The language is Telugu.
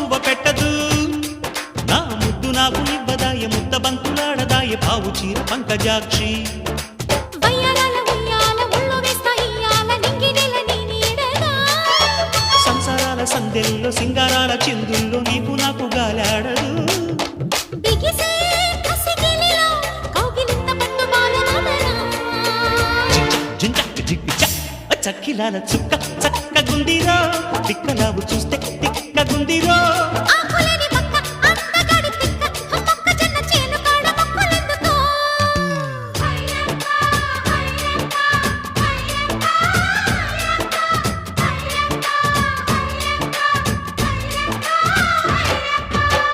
మక్కువ పెట్టదు నా ముద్దు నాకు ఇవ్వదాయ ముద్ద బంతులాడదాయ పావు చీర పంకజాక్షి సంసారాల సందెల్లో సింగారాల చిందుల్లో నీకు నాకు గాలాడదు చక్కిలాల చుక్క చక్క గుండిరా పిక్కలావు చూస్తే